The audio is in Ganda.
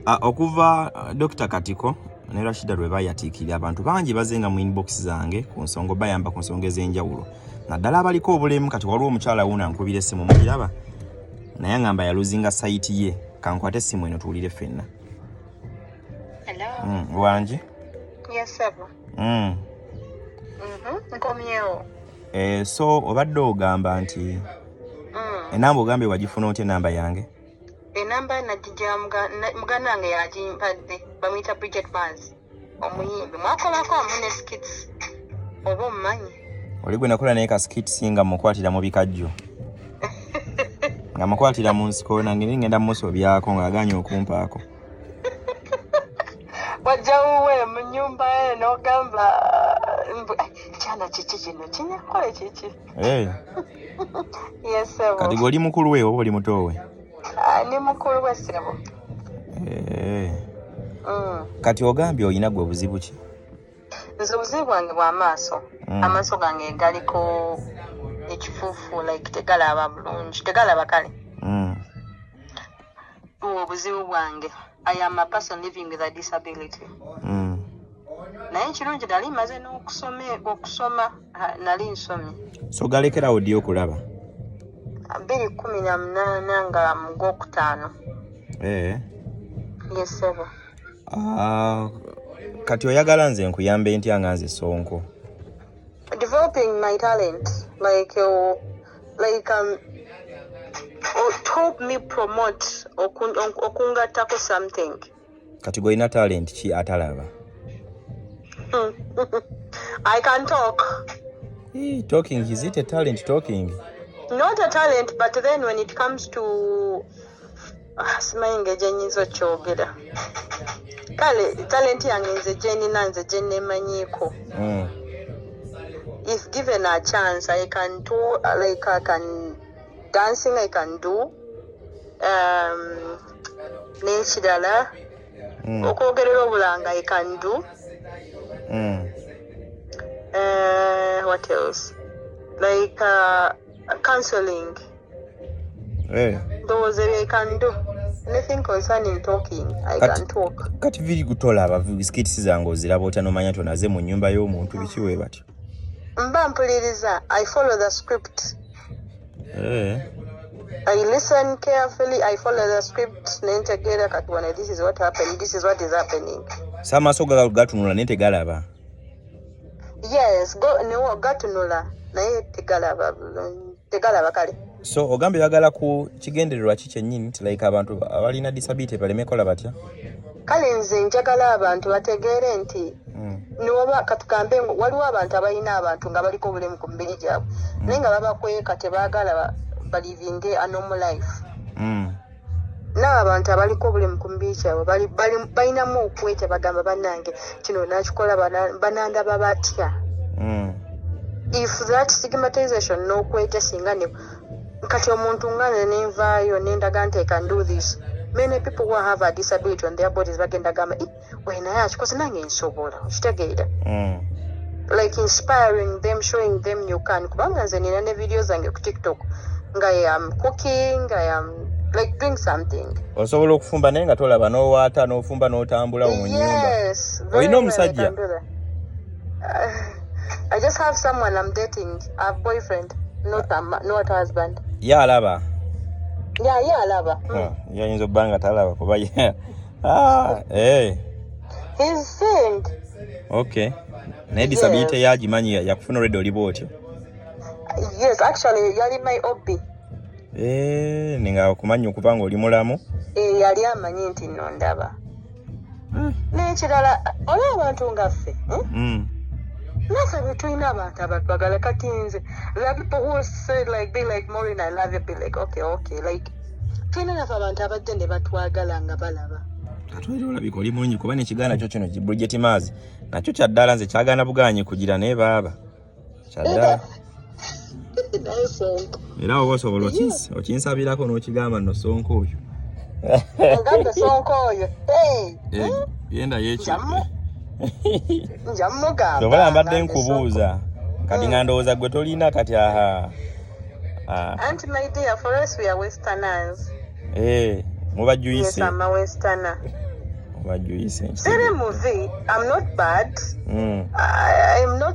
Okuva Dr. Katiko ne Rashida lwe bayatiikirira abantu bangi bazenga mu inbox zange ku nsonga bayamba ku nsonga ez'enjawulo. Naddala abaliko obulemu kati waliwo omukyala wuno ankubira essimu mugiraba. Naye ngamba yaluzinga site ye. Kankwate essimu eno tuwulire ffenna. Hello. Wangi? Yes, sir. Nkomyewo. So obadde ogamba nti enamba ogambe wagifuna otya enamba yange? Enamba najija muganda wange yagimpadde bamuyita Bridget Mars omuyimbi mwakolako amune skits oba omumanyi oli gwe nakola naye ka skits nga mukwatira mu bikajjo nga mukwatira mu nsiko nange ngenda musobyako ng'aganye okumpaako wajja wuwe mu nyumba n'ogamba kyana kiki kino kinyakole kiki yes sir. Kati gwe oli mukulu we oba oli muto we? Ni mukulu we ssebo. Kati ogambye olina gwe buzibu ki? Nze obuzibu bwange bw'amaaso. Amaaso gange galiko ekifuufu like tegalaba bulungi tegalaba kale. Obuzibu bwange. I am a person living with a disability. Naye kirungi nali maze n'okusoma nali nsomye. So galekerawo ddi okulaba? 2018 nga mu Gwokutaano. Yes sir. Kati oyagala nze nkuyambe ntya nga nze Sonko? Developing my talent like help me promote okungatako something. Kati golina talent ki atalaba? I can talk. Talking, is it a talent talking? Not a talent, but then when it comes to simayinga gyenyiza kyogera kale talent yange nze gyenina nze gyennemanyiiko. If given a chance I can do like I can dancing I can do n'ekirala okwogerera obulanga I can do. What else? Like counseling. Those I can do. Anything concerning talking, I can talk. Kati viri kutolaba skits zange oziraba otya nomanya tonaze mu nnyumba y'omuntu biki we batyo? Mba mpuliriza. I follow the script. I listen carefully. I follow the script. Nentegera katwana this is what happened. This is what is happening. Samaaso gatunula nente galaba. Yes, gatunula naye tegalaba kale. So ogambe yagala ku kigendererwa ki kyennyini nti like abantu abalina disability baleme kola batya? Kale nze njagala abantu bategeere nti niwoba katugambe waliwo abantu abalina abantu nga baliko obulemu ku mibiri gyabwe naye nga babakweka tebaagala balivinge a normal life. N'abantu abaliko obulemu ku mibiri gyabwe balinamu okwetya bagamba bannange kino nakikola banandaba batya. If that stigmatization n'okwetya singa ne kati omuntu nga nenvaayo nendaga nti I can do this. Many people who have a disability on their bodies bagenda gamba wenaye akikoze nange nsobola okitegeera. Like inspiring them, showing them you can. Kubanga nze nina ne videos zange ku TikTok nga I am cooking, I am like doing something. Osobola okufumba naye nga tolaba n'owaata n'ofumba n'otambula mu nnyumba. Yes. Olina omusajja? I just have someone I'm dating, a boyfriend, not husband. Ya alaba? Ya alaba. Yayinza obba nga talaba kuba He's saying. Okay. Naye disability yagimanyi yakufuna olwedde oli bwotyo? Yes, actually yali my hobby. Ninga okumanyi okuba nga oli mulamu? Yali amanyi nti nno ndaba. N'ekirala olaba abantu nga ffe. Nasa between abantu abatwagala kati nze. There are people who say like be like Maureen, I love you, be like okay like twina nafe abantu abajja ne batwagala nga balaba. Katwali olabika oli mulungi kuba n'ekigaana kyo kino Bridget Mars nakyo kyaddala nze kyagana bugaanyi kugira naye baaba kyaddala. Era oba osobola okinsabirako n'okigamba nno Sonko oyo. Ogambe Sonko oyo. Yenda yekyo. Njamugamba. Sobola mbadde nkubuuza. Kati nga ndowooza gwe tolina kati Auntie my dear, for us we are Westerners. Muba juice. Yes, I'm a Westerner. What do you say? Sere muvi, I'm not bad. I'm not